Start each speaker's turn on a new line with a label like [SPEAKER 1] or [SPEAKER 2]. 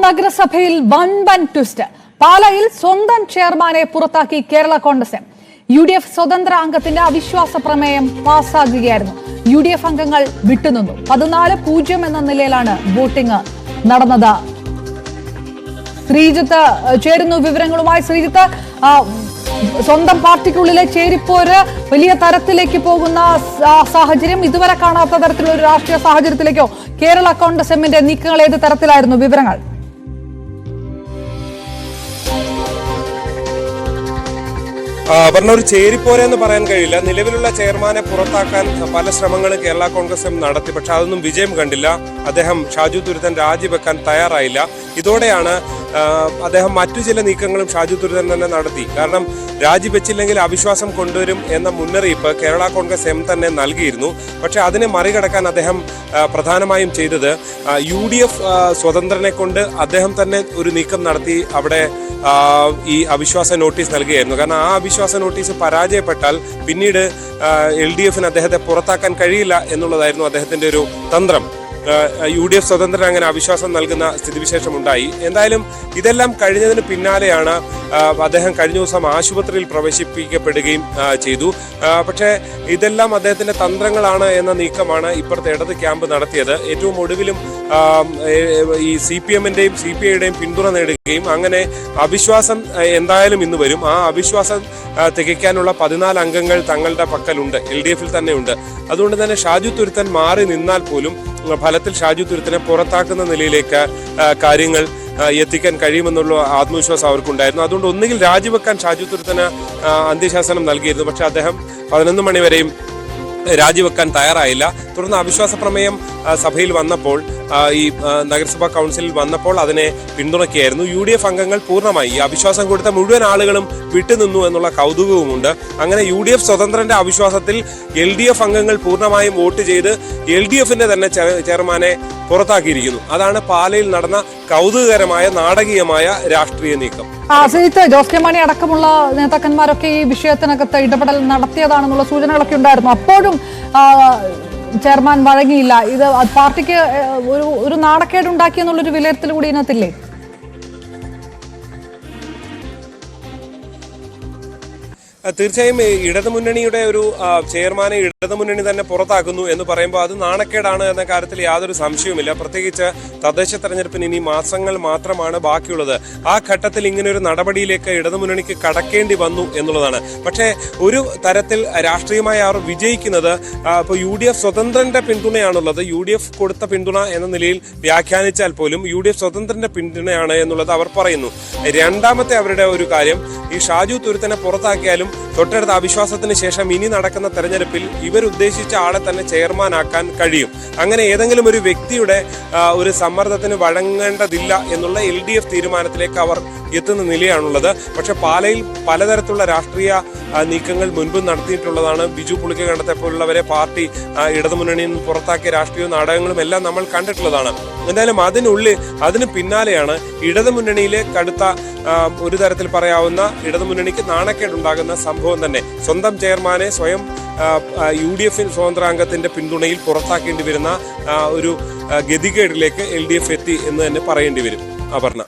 [SPEAKER 1] നഗരസഭയിൽ വൻപൻ ട്വിസ്റ്റ്. പാലായിൽ സ്വന്തം ചെയർമാനെ പുറത്താക്കി കേരള കോൺഗ്രസ്. UDF സ്വതന്ത്ര അംഗത്തിന്റെ അവിശ്വാസ പ്രമേയം പാസ്സാകുകയായിരുന്നു. UDF അംഗങ്ങൾ വിട്ടുനിന്നു. 14-0 എന്ന നിലയിലാണ് വോട്ടിംഗ് നടന്നത്. ശ്രീജിത്ത് ചേരുന്നു വിവരങ്ങളുമായി. ശ്രീജിത്ത്, സ്വന്തം പാർട്ടിക്കുള്ളിലെ ചേരിപ്പോര് വലിയ തരത്തിലേക്ക് പോകുന്ന സാഹചര്യം, ഇതുവരെ കാണാത്ത തരത്തിലുള്ള ഒരു രാഷ്ട്രീയ സാഹചര്യത്തിലേക്കോ കേരള കോൺഗ്രസ് എമ്മിന്റെ നീക്കങ്ങൾ ഏത് തരത്തിലായിരുന്നു? വിവരങ്ങൾ.
[SPEAKER 2] പറഞ്ഞ ഒരു ചേരിപ്പോരെന്ന് പറയാൻ കഴിയില്ല. നിലവിലുള്ള ചെയർമാനെ പുറത്താക്കാൻ പല ശ്രമങ്ങളും കേരള കോൺഗ്രസ് എം നടത്തി. പക്ഷെ അതൊന്നും വിജയം കണ്ടില്ല. അദ്ദേഹം ഷാജു തുരുത്തൻ രാജിവെക്കാൻ തയ്യാറായില്ല. ഇതോടെയാണ് അദ്ദേഹം മറ്റു ചില നീക്കങ്ങളും ഷാജു തുരുത്തൻ തന്നെ നടത്തി. കാരണം രാജിവെച്ചില്ലെങ്കിൽ അവിശ്വാസം കൊണ്ടുവരും എന്ന മുന്നറിയിപ്പ് കേരള കോൺഗ്രസ് എം തന്നെ നൽകിയിരുന്നു. പക്ഷെ അതിനെ മറികടക്കാൻ അദ്ദേഹം പ്രധാനമായും ചെയ്തത് UDF സ്വതന്ത്രനെ കൊണ്ട് അദ്ദേഹം തന്നെ ഒരു നീക്കം നടത്തി അവിടെ ഈ അവിശ്വാസ നോട്ടീസ് നൽകുകയായിരുന്നു. കാരണം ആ അവിശ്വാസ നോട്ടീസ് പരാജയപ്പെട്ടാൽ പിന്നീട് LDF-ന് അദ്ദേഹത്തെ പുറത്താക്കാൻ കഴിയില്ല എന്നുള്ളതായിരുന്നു അദ്ദേഹത്തിന്റെ ഒരു തന്ത്രം. UDF സ്വതന്ത്രൻ അങ്ങനെ അവിശ്വാസം നൽകുന്ന സ്ഥിതിവിശേഷം ഉണ്ടായി. എന്തായാലും ഇതെല്ലാം കഴിഞ്ഞതിന് പിന്നാലെയാണ് അദ്ദേഹം കഴിഞ്ഞ ദിവസം ആശുപത്രിയിൽ പ്രവേശിപ്പിക്കപ്പെടുകയും ചെയ്തു. പക്ഷേ ഇതെല്ലാം അദ്ദേഹത്തിന്റെ തന്ത്രങ്ങളാണ് എന്ന നീക്കമാണ് ഇപ്പുറത്തെ ഇടത് ക്യാമ്പ് നടത്തിയത്. ഏറ്റവും ഒടുവിലും ഈ CPM-ന്റെയും CPI-യുടെയും പിന്തുണ നേടുകയും അങ്ങനെ അവിശ്വാസം എന്തായാലും ഇന്ന് വരും. ആ അവിശ്വാസം തികയ്ക്കാനുള്ള 14 അംഗങ്ങൾ തങ്ങളുടെ പക്കലുണ്ട്, LDF-ൽ തന്നെ ഉണ്ട്. അതുകൊണ്ട് തന്നെ ഷാജു തുരുത്തൻ മാറി നിന്നാൽ പോലും ഫലത്തിൽ ഷാജു തുരുത്തിനെ പുറത്താക്കുന്ന നിലയിലേക്ക് കാര്യങ്ങൾ എത്തിക്കാൻ കഴിയുമെന്നുള്ള ആത്മവിശ്വാസം അവർക്കുണ്ടായിരുന്നു. അതുകൊണ്ട് ഒന്നുകിൽ രാജിവെക്കാൻ ഷാജു തുരുത്തിന് അന്ത്യശാസനം നൽകിയിരുന്നു. പക്ഷെ അദ്ദേഹം 11 മണി വരെയും രാജിവെക്കാൻ തയ്യാറായില്ല. തുടർന്ന് അവിശ്വാസ പ്രമേയം സഭയിൽ വന്നപ്പോൾ, ഈ നഗരസഭാ കൗൺസിലിൽ വന്നപ്പോൾ അതിനെ പിന്തുണയ്ക്കുകയായിരുന്നു. UDF അംഗങ്ങൾ പൂർണ്ണമായി ഈ അവിശ്വാസം കൊടുത്ത മുഴുവൻ ആളുകളും വിട്ടുനിന്നു എന്നുള്ള കൗതുകവുമുണ്ട്. അങ്ങനെ UDF സ്വതന്ത്രന്റെ അവിശ്വാസത്തിൽ LDF അംഗങ്ങൾ പൂർണ്ണമായും വോട്ട് ചെയ്ത് LDF-ന്റെ തന്നെ ചെയർമാനെ പുറത്താക്കിയിരിക്കുന്നു. അതാണ് പാലയിൽ നടന്ന കൗതുകകരമായ നാടകീയമായ രാഷ്ട്രീയ നീക്കം.
[SPEAKER 1] ജോസ് കെ മാണി അടക്കമുള്ള നേതാക്കന്മാരൊക്കെ ഈ വിഷയത്തിനകത്ത് ഇടപെടൽ നടത്തിയതാണെന്നുള്ള സൂചനകളൊക്കെ ഉണ്ടായിരുന്നു. അപ്പോഴും ചെയർമാൻ വഴങ്ങിയില്ല. ഇത് പാർട്ടിക്ക് ഒരു നാണക്കേടുണ്ടാക്കി എന്നുള്ളൊരു വിലയിരുത്തൽ കൂടി ഇതിനകത്തില്ലേ?
[SPEAKER 2] തീർച്ചയായും ഇടതുമുന്നണിയുടെ ഒരു ചെയർമാനെ ഇടതുമുന്നണി തന്നെ പുറത്താക്കുന്നു എന്ന് പറയുമ്പോൾ അത് നാണക്കേടാണ് എന്ന കാര്യത്തിൽ യാതൊരു സംശയവുമില്ല. പ്രത്യേകിച്ച് തദ്ദേശ തെരഞ്ഞെടുപ്പിന് ഇനി മാസങ്ങൾ മാത്രമാണ് ബാക്കിയുള്ളത്. ആ ഘട്ടത്തിൽ ഇങ്ങനെ ഒരു നടപടിയിലേക്ക് ഇടതുമുന്നണിക്ക് കടക്കേണ്ടി വന്നു എന്നുള്ളതാണ്. പക്ഷേ ഒരു തരത്തിൽ രാഷ്ട്രീയമായി അവർ വിജയിക്കുന്നത് ഇപ്പോൾ UDF സ്വതന്ത്രന്റെ പിന്തുണയാണുള്ളത്. UDF കൊടുത്ത പിന്തുണ എന്ന നിലയിൽ വ്യാഖ്യാനിച്ചാൽ പോലും UDF സ്വതന്ത്രന്റെ പിന്തുണയാണ് എന്നുള്ളത് അവർ പറയുന്നു. രണ്ടാമത്തെ അവരുടെ ഒരു കാര്യം, ഈ ഷാജു തുരുത്തനെ പുറത്താക്കിയാലും തൊട്ടടുത്ത അവിശ്വാസത്തിന് ശേഷം ഇനി നടക്കുന്ന തെരഞ്ഞെടുപ്പിൽ ഇവരുദ്ദേശിച്ച ആളെ തന്നെ ചെയർമാനാക്കാൻ കഴിയും. അങ്ങനെ ഏതെങ്കിലും ഒരു വ്യക്തിയുടെ ഒരു സമ്മർദ്ദത്തിന് വഴങ്ങേണ്ടതില്ല എന്നുള്ള LDF തീരുമാനത്തിലേക്ക് അവർ എത്തുന്ന നിലയാണുള്ളത്. പക്ഷെ പാലയിൽ പലതരത്തിലുള്ള രാഷ്ട്രീയ നീക്കങ്ങൾ മുൻപ് നടത്തിയിട്ടുള്ളതാണ്. ബിജു പുളിക്കകണ്ടത്തെ പോലുള്ളവരെ പാർട്ടി ഇടതുമുന്നണിയിൽ നിന്ന് പുറത്താക്കിയ രാഷ്ട്രീയ നാടകങ്ങളും എല്ലാം നമ്മൾ കണ്ടിട്ടുള്ളതാണ്. എന്തായാലും അതിന് പിന്നാലെയാണ് ഇടതുമുന്നണിയിലെ കടുത്ത ഒരു തരത്തിൽ പറയാവുന്ന ഇടതുമുന്നണിക്ക് നാണക്കേടുണ്ടാകുന്ന സംഭവം തന്നെ. സ്വന്തം ചെയർമാനെ സ്വയം UDF സ്വതന്ത്രാംഗത്തിന്റെ പിന്തുണയിൽ പുറത്താക്കേണ്ടി വരുന്ന ഒരു ഗതികേടിലേക്ക് LDF എത്തി എന്ന് തന്നെ പറയേണ്ടി വരും. അപർണ.